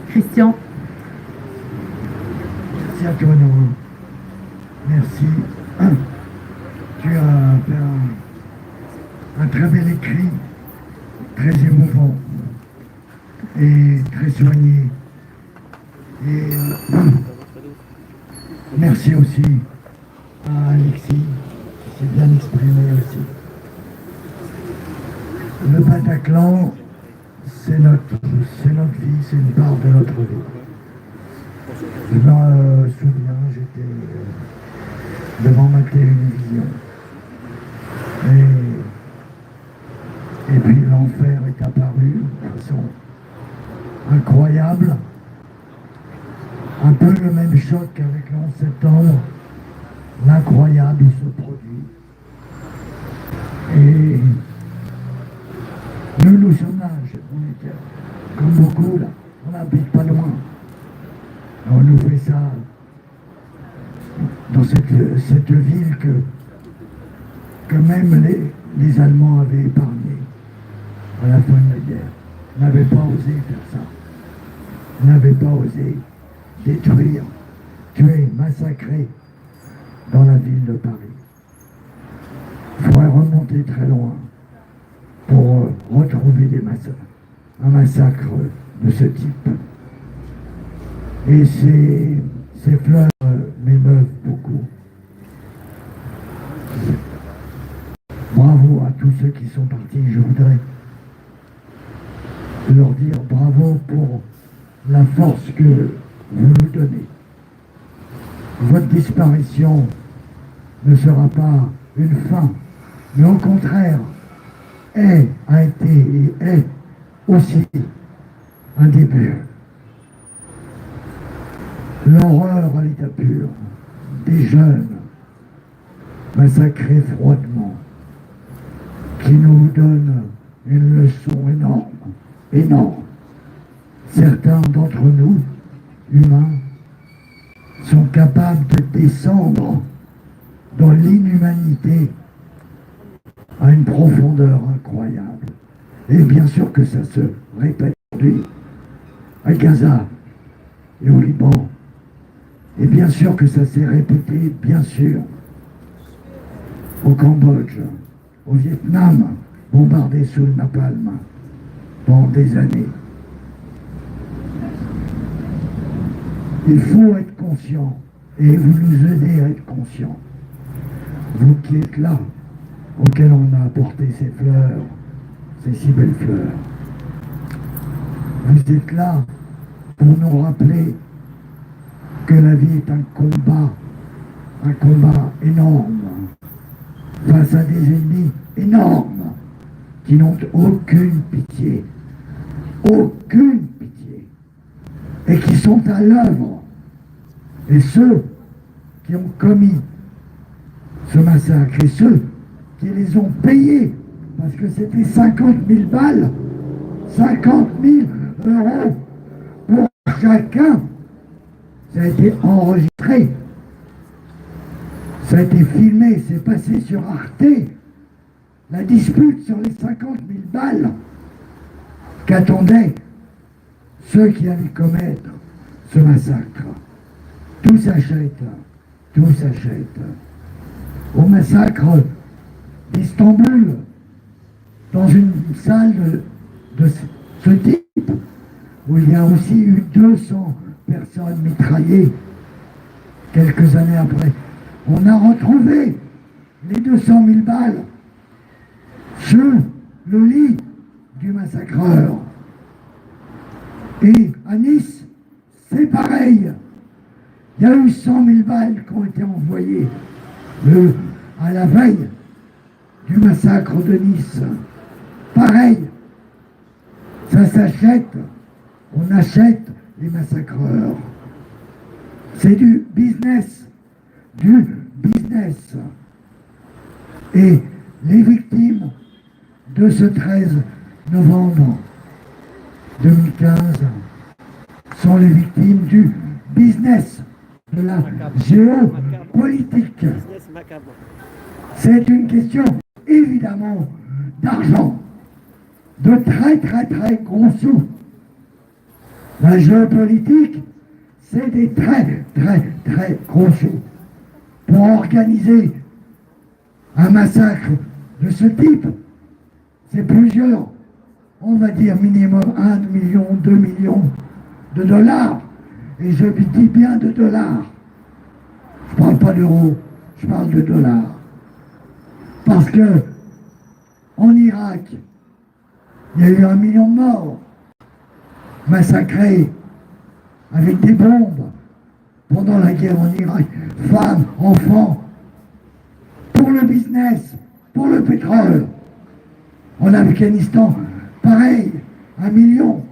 Christian. Merci à toi, Nora. Merci. Tu as fait un très bel écrit, très émouvant et très soigné. Et merci aussi à Alexis, qui s'est bien exprimé aussi. Le Bataclan, c'est notre vie, c'est une part de notre vie. Je me souviens, j'étais devant ma télévision. Et puis l'enfer est apparu de façon incroyable. Un peu le même choc qu'avec le 11 septembre. L'incroyable, il se produit. Et nous sommes là, on était comme beaucoup là, on n'habite pas loin. On nous fait ça dans cette ville que même les Allemands avaient épargné à la fin de la guerre. N'avaient pas osé faire ça. N'avaient pas osé détruire, tuer, massacrer dans la ville de Paris. Il faudrait remonter très loin pour retrouver un massacre de ce type. Et ces fleurs m'émeuvent beaucoup. Bravo à tous ceux qui sont partis. Je voudrais leur dire bravo pour la force que vous nous donnez. Votre disparition ne sera pas une fin, mais au contraire, a été et est aussi un début. L'horreur à l'état pur des jeunes massacrés froidement, qui nous donne une leçon énorme. Certains d'entre nous, humains, sont capables de descendre dans l'inhumanité à une profondeur incroyable. Et bien sûr que ça se répète aujourd'hui à Gaza et au Liban. Et bien sûr que ça s'est répété, bien sûr, au Cambodge, au Vietnam, bombardé sous le napalm pendant des années. Il faut être conscient, et vous nous aidez à être conscients. Vous qui êtes là, auxquels on a apporté ces fleurs, ces si belles fleurs. Vous êtes là pour nous rappeler que la vie est un combat énorme, face à des ennemis énormes, qui n'ont aucune pitié, et qui sont à l'œuvre. Et ceux qui ont commis ce massacre, et ceux qui les ont payés, parce que c'était 50 000 balles, 50 000 euros pour chacun, ça a été enregistré, ça a été filmé, c'est passé sur Arte, la dispute sur les 50 000 balles qu'attendaient ceux qui allaient commettre ce massacre. Tout s'achète. Au massacre d'Istanbul, dans une salle de ce type, où il y a aussi eu 200 personnes mitraillées, quelques années après, on a retrouvé les 200 000 balles sur le lit du massacreur. Et à Nice, c'est pareil. Il y a eu 100 000 balles qui ont été envoyées à la veille du massacre de Nice. Pareil. Ça s'achète. On achète les massacreurs. C'est du business. Et les victimes de ce 13 novembre 2015 sont les victimes du business, de la géopolitique. C'est une question évidemment d'argent, de très gros sous. La géopolitique, c'est des très, très, très gros sous. Pour organiser un massacre de ce type, c'est plusieurs, on va dire minimum 1 million, 2 millions de dollars. Et je dis bien de dollars. Je ne parle pas d'euros, je parle de dollars. Parce que en Irak, il y a eu 1 million de morts massacrés avec des bombes pendant la guerre en Irak. Femmes, enfants, pour le business, pour le pétrole. En Afghanistan, pareil, 1 million.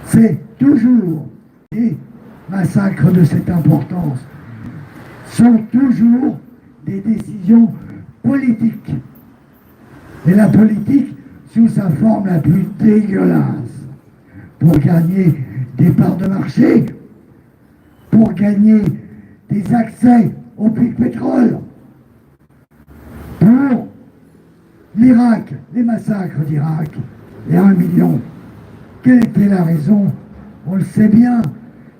C'est toujours des massacres de cette importance. Sont toujours des décisions politiques. Et la politique, sous sa forme la plus dégueulasse, pour gagner des parts de marché, pour gagner des accès au puits de pétrole, pour l'Irak, les massacres d'Irak, et 1 million. Quelle était la raison? On le sait bien,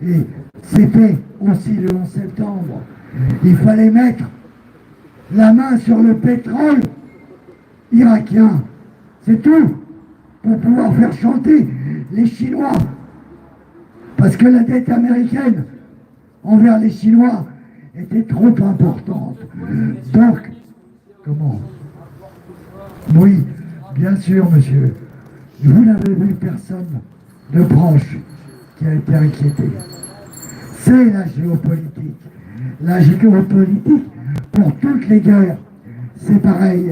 et c'était aussi le 11 septembre. Il fallait mettre la main sur le pétrole irakien, c'est tout, pour pouvoir faire chanter les Chinois. Parce que la dette américaine envers les Chinois était trop importante. Donc, comment? Oui, bien sûr, monsieur. Vous n'avez vu personne de proche qui a été inquiété. C'est la géopolitique. La géopolitique, pour toutes les guerres, c'est pareil.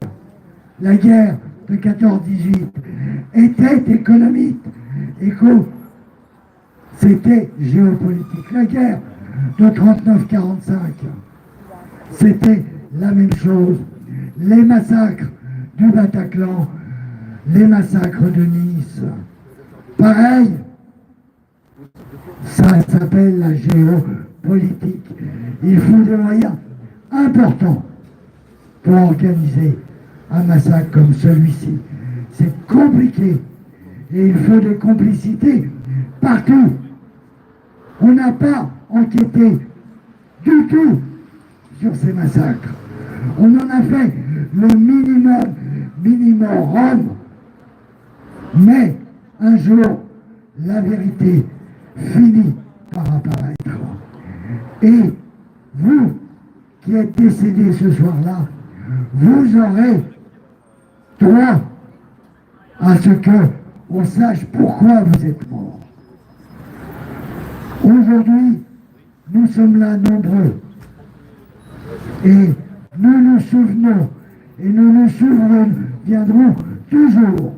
La guerre de 14-18 était économique. C'était géopolitique. La guerre de 39-45, c'était la même chose. Les massacres du Bataclan, les massacres de Nice, pareil. Ça s'appelle la géopolitique. Il faut des moyens importants pour organiser un massacre comme celui-ci. C'est compliqué et il faut des complicités partout. On n'a pas enquêté du tout sur ces massacres. On en a fait le minimum, mais un jour, la vérité finit par apparaître. Et vous, qui êtes décédés ce soir-là, vous aurez droit à ce qu'on sache pourquoi vous êtes morts. Aujourd'hui, nous sommes là nombreux. Et nous nous souvenons, et nous nous souviendrons toujours.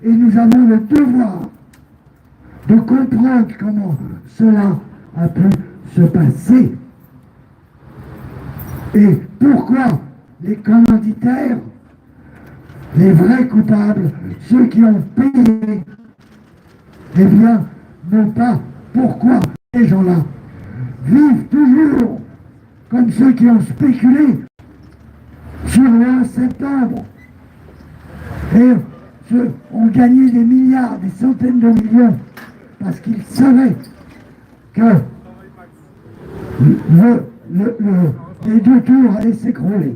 Et nous avons le devoir de comprendre comment cela a pu se passer. Et pourquoi les commanditaires, les vrais coupables, ceux qui ont payé, eh bien, non pas pourquoi ces gens-là vivent toujours comme ceux qui ont spéculé sur le 11 septembre et ceux ont gagné des milliards, des centaines de millions parce qu'ils savaient que les deux tours allaient s'écrouler.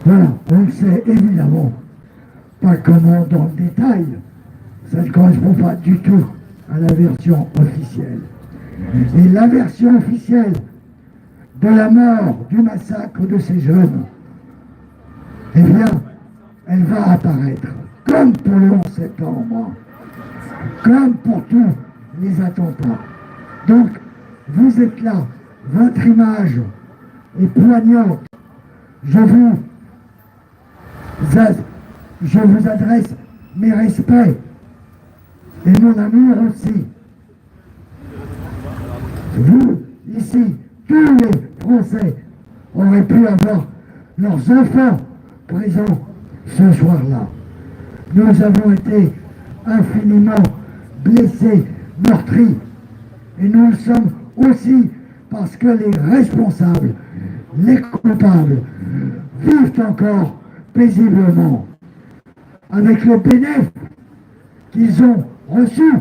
Voilà, on ne sait évidemment pas comment dans le détail. Ça ne correspond pas du tout à la version officielle. Et la version officielle de la mort, du massacre de ces jeunes, eh bien, elle va apparaître, comme pour le 11 septembre, comme pour tous les attentats. Donc, vous êtes là, votre image est poignante. Je vous adresse mes respects et mon amour aussi. Vous, ici, tous les Français auraient pu avoir leurs enfants présents ce soir-là. Nous avons été infiniment blessés, meurtris. Et nous le sommes aussi parce que les responsables, les coupables, vivent encore paisiblement avec le bénéfice qu'ils ont reçu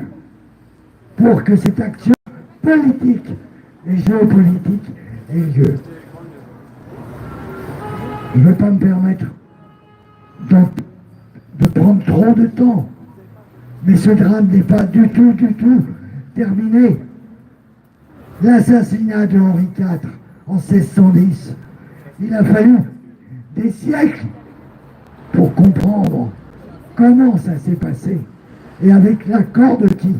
pour que cette action politique et géopolitique ait lieu. Je ne vais pas me permettre de prendre trop de temps, mais ce drame n'est pas du tout terminé. L'assassinat de Henri IV en 1610, il a fallu des siècles pour comprendre comment ça s'est passé et avec l'accord de qui.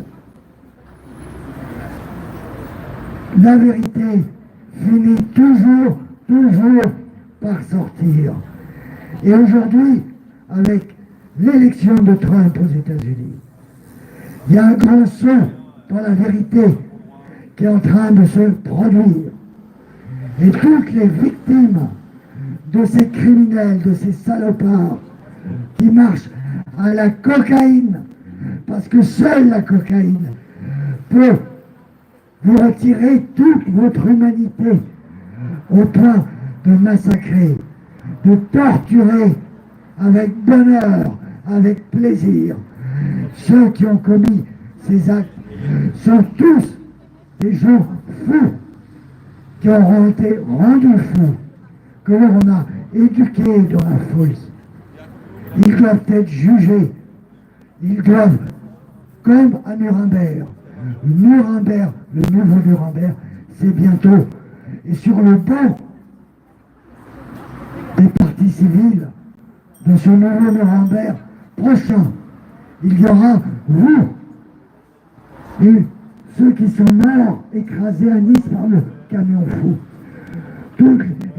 La vérité finit toujours par sortir. Et aujourd'hui, avec l'élection de Trump aux États-Unis, il y a un grand saut dans la vérité qui est en train de se produire. Et toutes les victimes de ces criminels, de ces salopards qui marchent à la cocaïne, parce que seule la cocaïne peut vous retirer toute votre humanité au point de massacrer, de torturer avec bonheur, avec plaisir. Ceux qui ont commis ces actes sont tous des gens fous, qui auront été rendus fous, que l'on a éduqués dans la folie. Ils doivent être jugés. Ils doivent, comme à Nuremberg, le nouveau Nuremberg, c'est bientôt. Et sur le banc des partis civils de ce nouveau Nuremberg prochain, il y aura vous et ceux qui sont morts écrasés à Nice par le camion fou.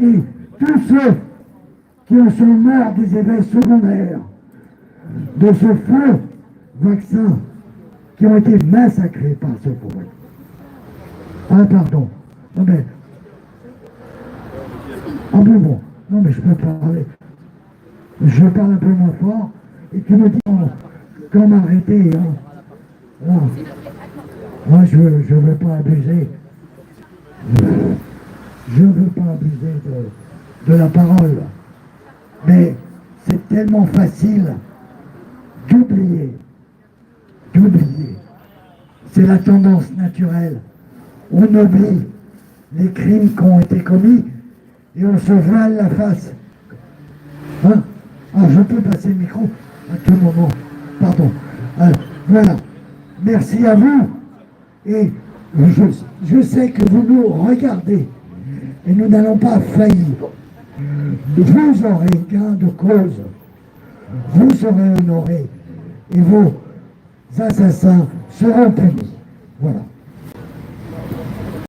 Et tous ceux qui sont morts des effets secondaires de ce faux vaccin, qui ont été massacrés par ce faux vaccin. Ah pardon, non mais... Ah bon, non mais je peux parler. Je parle un peu moins fort, et tu me dis quand m'arrêter. Hein. Là. Moi je ne veux pas abuser. Je ne veux pas abuser de la parole. Mais c'est tellement facile d'oublier. C'est la tendance naturelle. On oublie les crimes qui ont été commis et on se voile la face. Hein? Ah, je peux passer le micro à tout moment. Pardon. Voilà. Merci à vous. Et je sais que vous nous regardez. Et nous n'allons pas faillir. Vous aurez gain de cause. Vous serez honorés. Et vos assassins seront punis. Voilà.